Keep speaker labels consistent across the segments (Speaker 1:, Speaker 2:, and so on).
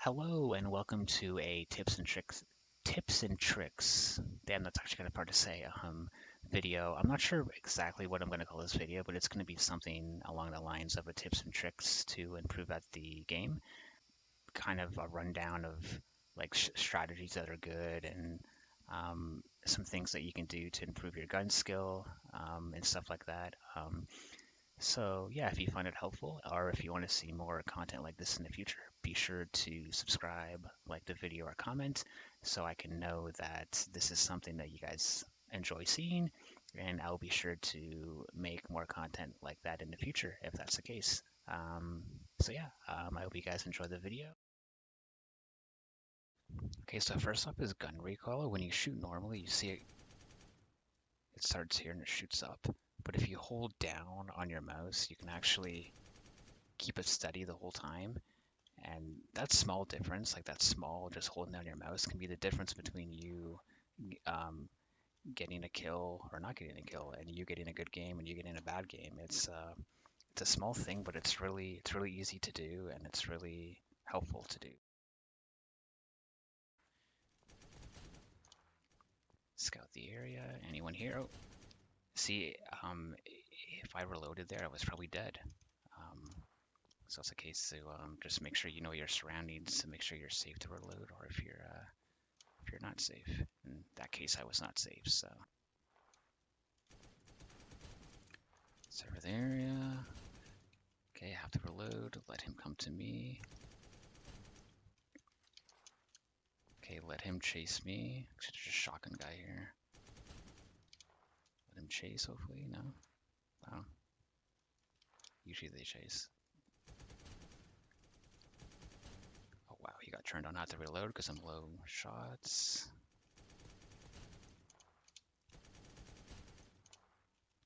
Speaker 1: Hello and welcome to a tips and tricks. Damn, that's actually kind of hard to say. Video. I'm not sure exactly what I'm going to call this video, but it's going to be something along the lines of a tips and tricks to improve at the game. Kind of a rundown of like strategies that are good and some things that you can do to improve your gun skill and stuff like that. So yeah, if you find it helpful or if you want to see more content like this in the future, be sure to subscribe, like the video or comment so I can know that this is something that you guys enjoy seeing, and I'll be sure to make more content like that in the future if that's the case. So yeah, I hope you guys enjoy the video. Okay, so first up is gun recoil. When you shoot normally, you see it starts here and it shoots up. But if you hold down on your mouse, you can actually keep it steady the whole time. And that small difference, like that small just holding down your mouse, can be the difference between you um, getting a kill or not getting a kill, and you getting a good game and you getting a bad game. It's a small thing, but it's really easy to do, and it's really helpful to do. Scout the area. Anyone here? Oh, see, if I reloaded there, I was probably dead. Um, so it's a case to just make sure you know your surroundings to make sure you're safe to reload, or if you're not safe. In that case, I was not safe, so. Server the area. Okay, I have to reload. Let him come to me. Okay, let him chase me. Actually, there's a shotgun guy here. Let him chase, hopefully. No? Oh. Usually they chase. Oh, wow, he got turned on. I have to reload because I'm low shots.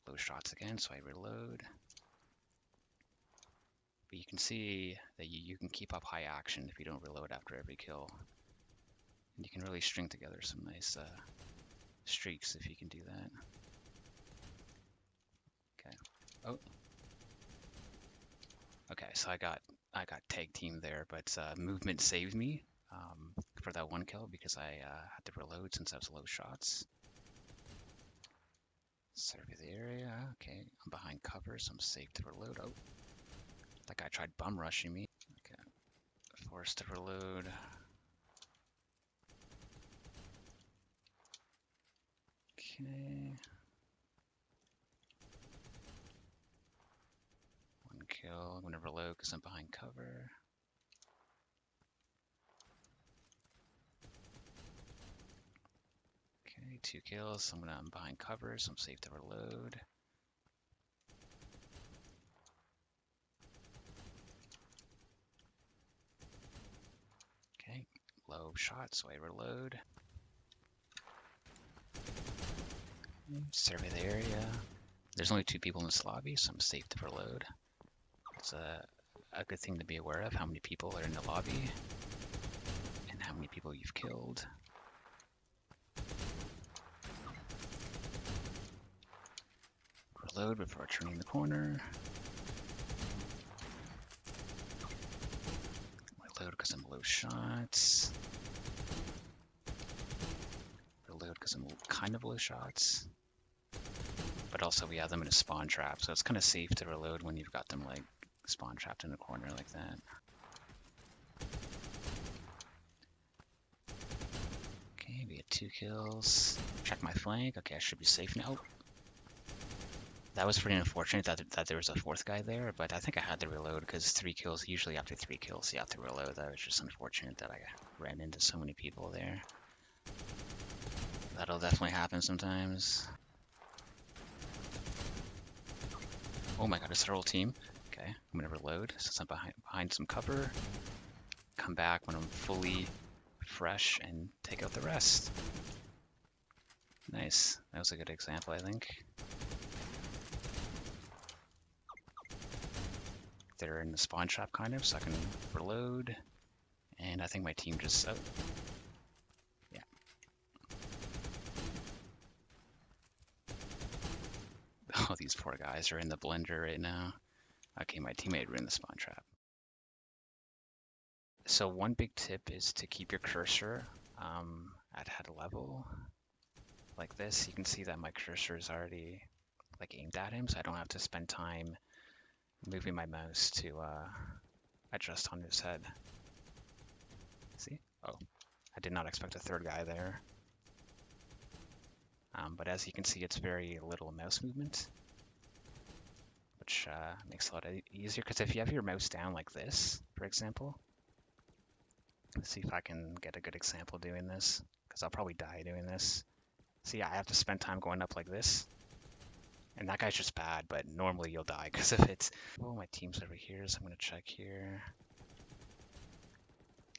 Speaker 1: Low shots again, so I reload. But you can see that you can keep up high action if you don't reload after every kill. And you can really string together some nice streaks if you can do that. Okay. Oh. Okay, so I got tag team there, but movement saved me for that one kill because I had to reload since I was low shots. Survey the area. Okay, I'm behind cover, so I'm safe to reload. Oh, that guy tried bum rushing me. Okay, forced to reload. Okay. One kill. I'm gonna reload because I'm behind cover. Okay, 2 kills. I'm behind cover, so I'm safe to reload. Okay, low shot, so I reload. Survey the area. There's only 2 people in this lobby, so I'm safe to reload. It's a good thing to be aware of, how many people are in the lobby and how many people you've killed. Reload before turning the corner. Reload because I'm low shots. Reload because I'm kind of low shots. But also we have them in a spawn trap, so it's kind of safe to reload when you've got them like spawn trapped in a corner like that. Okay, we get 2 kills. Check my flank. Okay, I should be safe now. That was pretty unfortunate that there was a 4th guy there, but I think I had to reload because 3 kills, usually after 3 kills you have to reload. That was just unfortunate that I ran into so many people there. That'll definitely happen sometimes. Oh my god, it's their whole team. Okay, I'm gonna reload since I'm behind some cover. Come back when I'm fully fresh and take out the rest. Nice. That was a good example, I think. They're in the spawn trap kind of, so I can reload. And I think my team just... Oh. Yeah. Oh, these poor guys are in the blender right now. Okay, my teammate ran the spawn trap. So one big tip is to keep your cursor at head level like this. You can see that my cursor is already like aimed at him, so I don't have to spend time moving my mouse to adjust on his head. See? Oh, I did not expect a third guy there. But as you can see, it's very little mouse movement, which makes it a lot easier, because if you have your mouse down like this, for example, let's see if I can get a good example doing this, because I'll probably die doing this. See, I have to spend time going up like this, and that guy's just bad, but normally you'll die, because if it's... Oh, my team's over here, so I'm going to check here.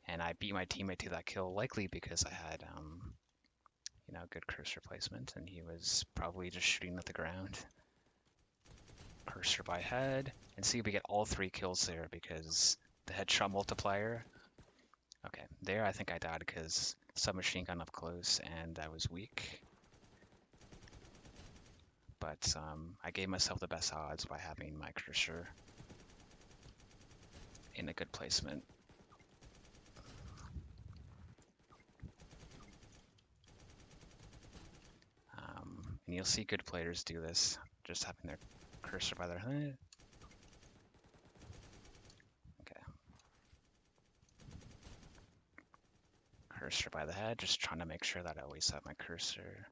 Speaker 1: And I beat my teammate to that kill, likely because I had, you know, good cursor placement, and he was probably just shooting at the ground. Cursor by head, and see, we get all 3 kills there because the headshot multiplier. Okay, there I think I died because submachine gun up close and I was weak. But I gave myself the best odds by having my cursor in a good placement. And you'll see good players do this, just having their cursor by their head. Okay. Cursor by the head, just trying to make sure that I always have my cursor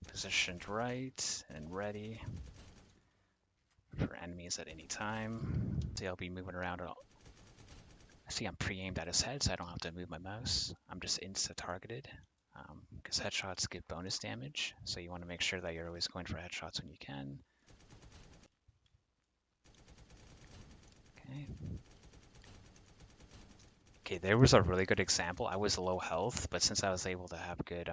Speaker 1: positioned right and ready for enemies at any time. See, I'll be moving around. See, I'm pre-aimed at his head, so I don't have to move my mouse. I'm just insta-targeted, because headshots give bonus damage, so you want to make sure that you're always going for headshots when you can. Okay. Okay, there was a really good example. I was low health, but since I was able to have good,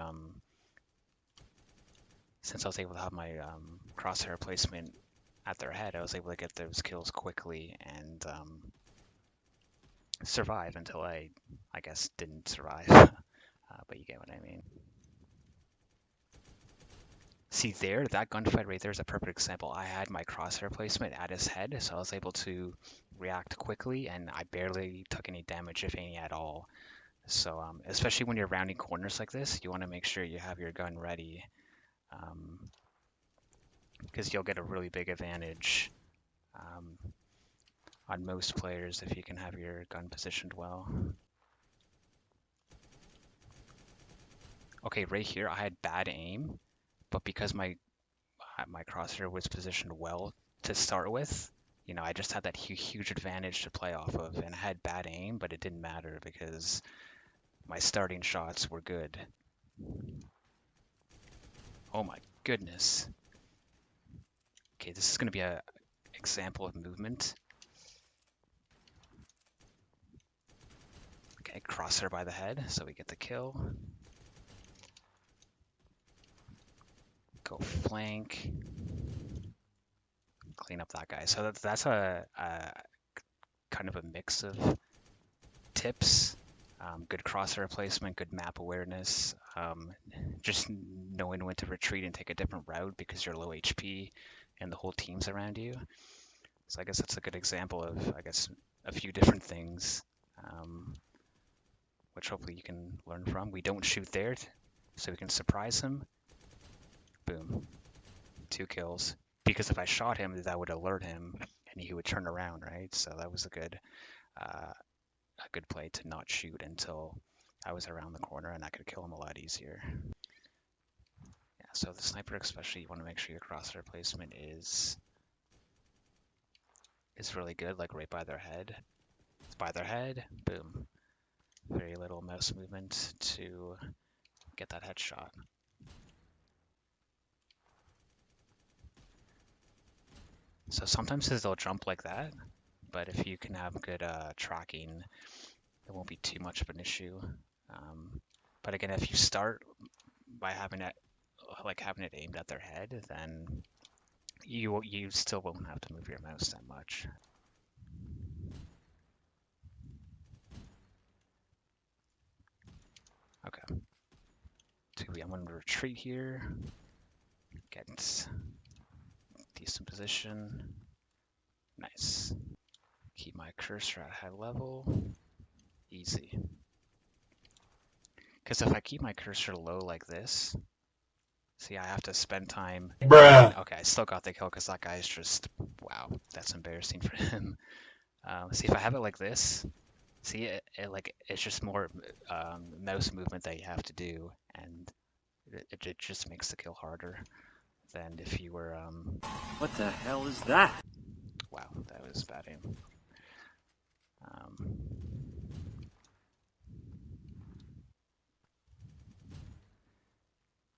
Speaker 1: since I was able to have my crosshair placement at their head, I was able to get those kills quickly and survive until I guess, didn't survive. But you get what I mean. See there, that gunfight right there is a perfect example. I had my crosshair placement at his head, so I was able to react quickly, and I barely took any damage, if any at all. So, especially when you're rounding corners like this, you want to make sure you have your gun ready, because you'll get a really big advantage on most players if you can have your gun positioned well. Okay, right here, I had bad aim, but because my crosshair was positioned well to start with, you know, I just had that huge advantage to play off of, and I had bad aim, but it didn't matter because my starting shots were good. Oh my goodness. Okay, this is going to be an example of movement. Okay, crosshair by the head, so we get the kill. Go flank. Clean up that guy. So that's a kind of a mix of tips. Good crosshair placement, good map awareness, just knowing when to retreat and take a different route because you're low HP and the whole team's around you. So I guess that's a good example of, I guess, a few different things, which hopefully you can learn from. We don't shoot there, so we can surprise him. Boom. 2 kills. Because if I shot him, that would alert him and he would turn around, right? So that was a good play to not shoot until I was around the corner, and I could kill him a lot easier. Yeah, so the sniper especially, you want to make sure your crosshair placement is really good, like right by their head. It's by their head, boom. Very little mouse movement to get that headshot. So sometimes they'll jump like that, but if you can have good tracking, it won't be too much of an issue. But again, if you start by having it aimed at their head, then you still won't have to move your mouse that much. Okay. 2B, I'm going to retreat here. Get decent position. Nice. Keep my cursor at high level. Easy. Because if I keep my cursor low like this, see, I have to spend time.
Speaker 2: Bruh.
Speaker 1: Okay, I still got the kill because that guy's just, wow, that's embarrassing for him. See, if I have it like this, see, like it's just more mouse movement that you have to do, and it just makes the kill harder than if you were.
Speaker 2: What the hell is that?
Speaker 1: Wow, that was bad aim. Um,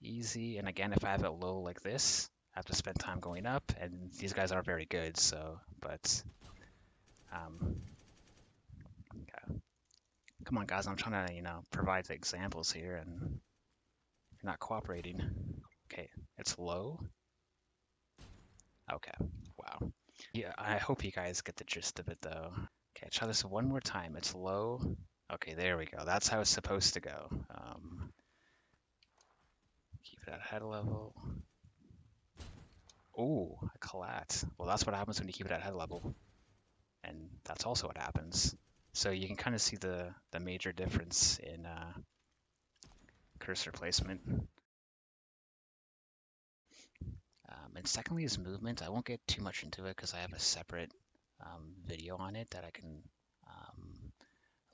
Speaker 1: Easy, and again, if I have it low like this, I have to spend time going up, and these guys aren't very good, so, but, okay. Come on, guys, I'm trying to, provide the examples here, and you're not cooperating. Okay, it's low. Okay, wow. Yeah, I hope you guys get the gist of it, though. Okay, try this one more time. It's low. Okay, there we go. That's how it's supposed to go. Keep it at head level. Oh, a collat. Well, that's what happens when you keep it at head level. And that's also what happens. So you can kind of see the major difference in cursor placement. And secondly is movement. I won't get too much into it because I have a separate video on it that I can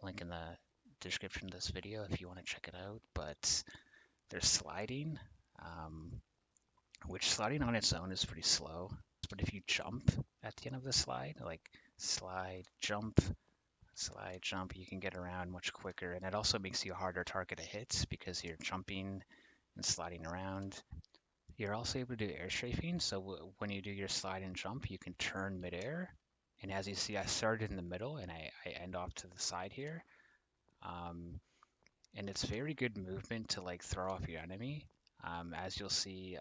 Speaker 1: link in the description of this video if you want to check it out. But there's sliding, which sliding on its own is pretty slow. But if you jump at the end of the slide, like slide, jump, you can get around much quicker. And it also makes you a harder target to hit because you're jumping and sliding around. You're also able to do air strafing. So when you do your slide and jump, you can turn midair. And as you see, I started in the middle and I end off to the side here. And it's very good movement to like throw off your enemy. As you'll see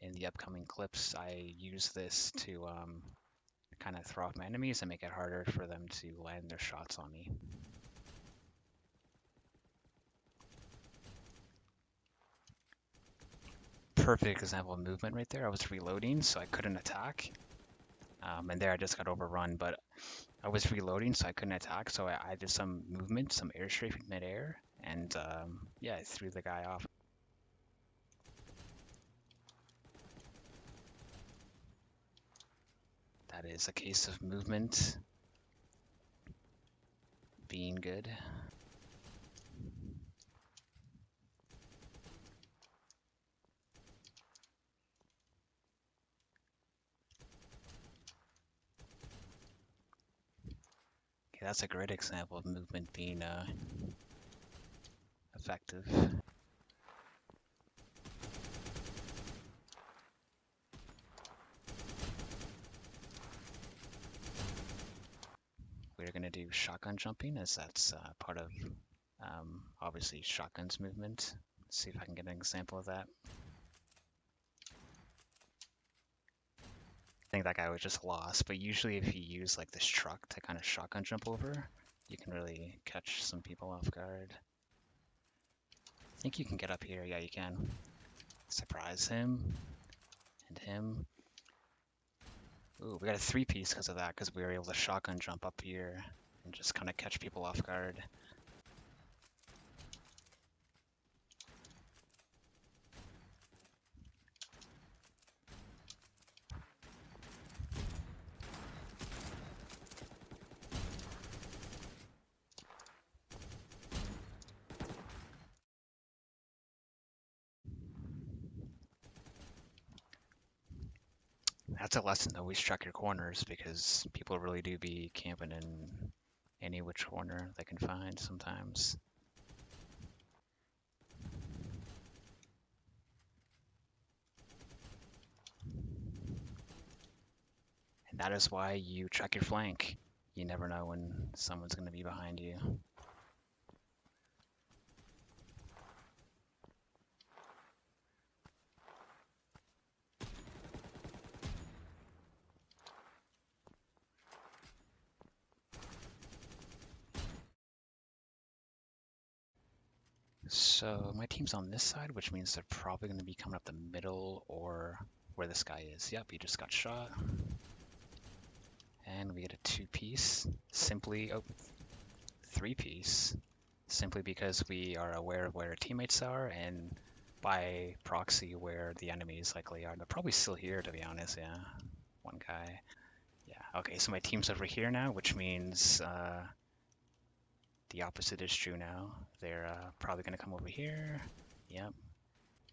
Speaker 1: in the upcoming clips, I use this to kind of throw off my enemies and make it harder for them to land their shots on me. Perfect example of movement right there. I was reloading, so I couldn't attack. And there I just got overrun, but I was reloading, so I couldn't attack. So I did some movement, some air strafing midair, and yeah, I threw the guy off. That is a case of movement being good. Okay, that's a great example of movement being effective. We're going to do shotgun jumping as that's part of obviously shotgun's movement. Let's see if I can get an example of that. I think that guy was just lost, but usually if you use like this truck to kind of shotgun jump over, you can really catch some people off guard. I think you can get up here. Yeah, you can. Surprise him and him. Ooh, we got a 3-piece because of that, because we were able to shotgun jump up here and just kind of catch people off guard. That's a lesson, always check your corners, because people really do be camping in any which corner they can find sometimes. And that is why you check your flank. You never know when someone's going to be behind you. So my team's on this side, which means they're probably going to be coming up the middle or where this guy is. Yep, he just got shot. And we get a 2-piece. Simply three-piece simply because we are aware of where our teammates are and by proxy where the enemies likely are. They're probably still here, to be honest. Yeah, one guy. Yeah. Okay, so my team's over here now, which means the opposite is true now. They're probably going to come over here. Yep.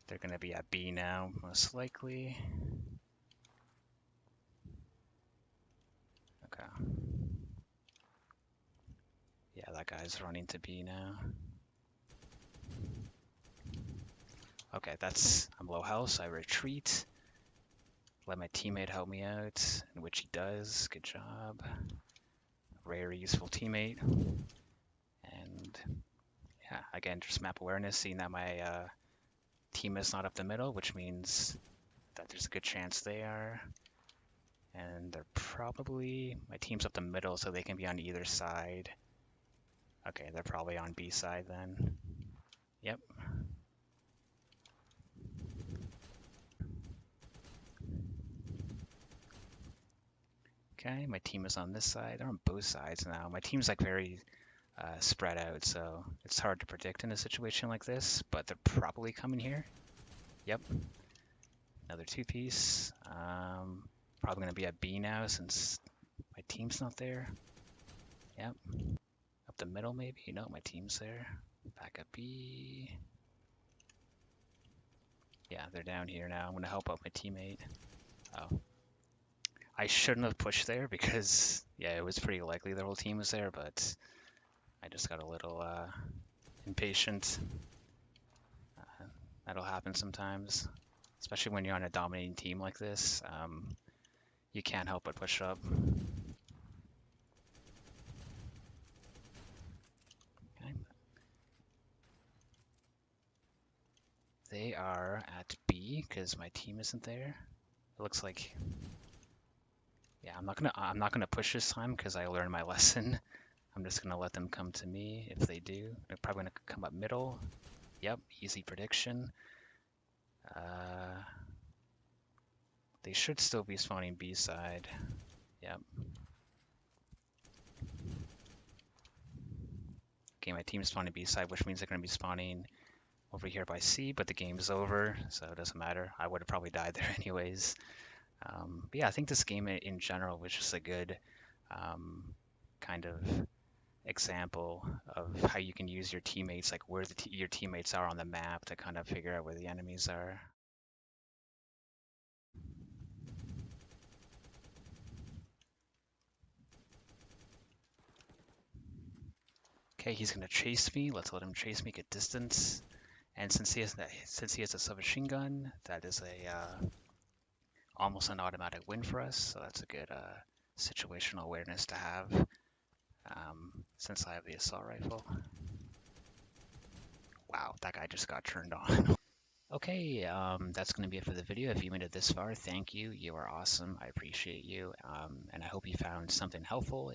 Speaker 1: They're going to be at B now, most likely. Okay. Yeah, that guy's running to B now. Okay, I'm low health, so I retreat. Let my teammate help me out, in which he does. Good job. Rare, useful teammate. And yeah, again, just map awareness, seeing that my team is not up the middle, which means that there's a good chance they are. And they're probably, my team's up the middle, so they can be on either side. Okay, they're probably on B side then. Yep. Okay, my team is on this side. They're on both sides now. My team's like very spread out, so it's hard to predict in a situation like this, but they're probably coming here. Yep. Another two-piece. Probably going to be at B now since my team's not there. Yep. Up the middle maybe? No, my team's there. Back at B. Yeah, they're down here now. I'm going to help out my teammate. Oh. I shouldn't have pushed there because, yeah, it was pretty likely the whole team was there, but I just got a little impatient. That'll happen sometimes, especially when you're on a dominating team like this. You can't help but push up. Okay. They are at B because my team isn't there. It looks like, yeah, I'm not gonna push this time because I learned my lesson. I'm just gonna let them come to me if they do. They're probably gonna come up middle. Yep, easy prediction. They should still be spawning B side. Yep. Okay, my team's spawning B side, which means they're gonna be spawning over here by C, but the game's over, so it doesn't matter. I would have probably died there anyways. But yeah, I think this game in general was just a good kind of example of how you can use your teammates, like where your teammates are on the map to kind of figure out where the enemies are. Okay, he's gonna chase me. Let's let him chase me, get distance. And since he has a submachine gun, that is a almost an automatic win for us. So that's a good situational awareness to have. Since I have the assault rifle. Wow, that guy just got turned on. Okay, that's going to be it for the video. If you made it this far, thank you. You are awesome. I appreciate you. And I hope you found something helpful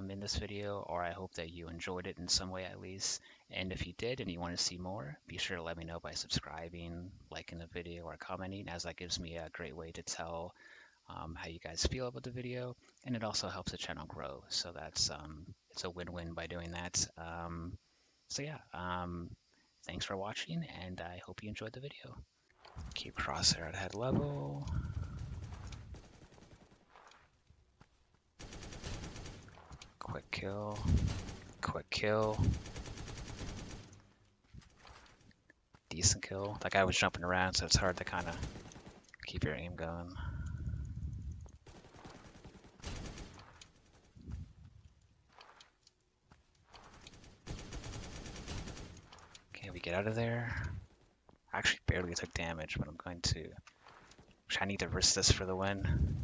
Speaker 1: in this video, or I hope that you enjoyed it in some way at least. And if you did and you want to see more, be sure to let me know by subscribing, liking the video, or commenting, as that gives me a great way to tell how you guys feel about the video. And it also helps the channel grow. So that's it's a win-win by doing that. So yeah, thanks for watching, and I hope you enjoyed the video. Keep Crosshair at head level. Quick kill. Quick kill. Decent kill. That guy was jumping around, so it's hard to kind of keep your aim going. Okay, we get out of there. I actually barely took damage, but I'm going to... I need to risk this for the win.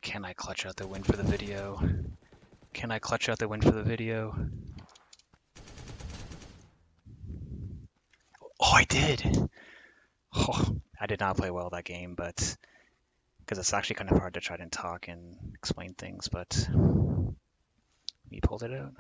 Speaker 1: Can I clutch out the win for the video? Can I clutch out the win for the video? Oh, I did! Oh, I did not play well that game, but because it's actually kind of hard to try to talk and explain things, but we pulled it out.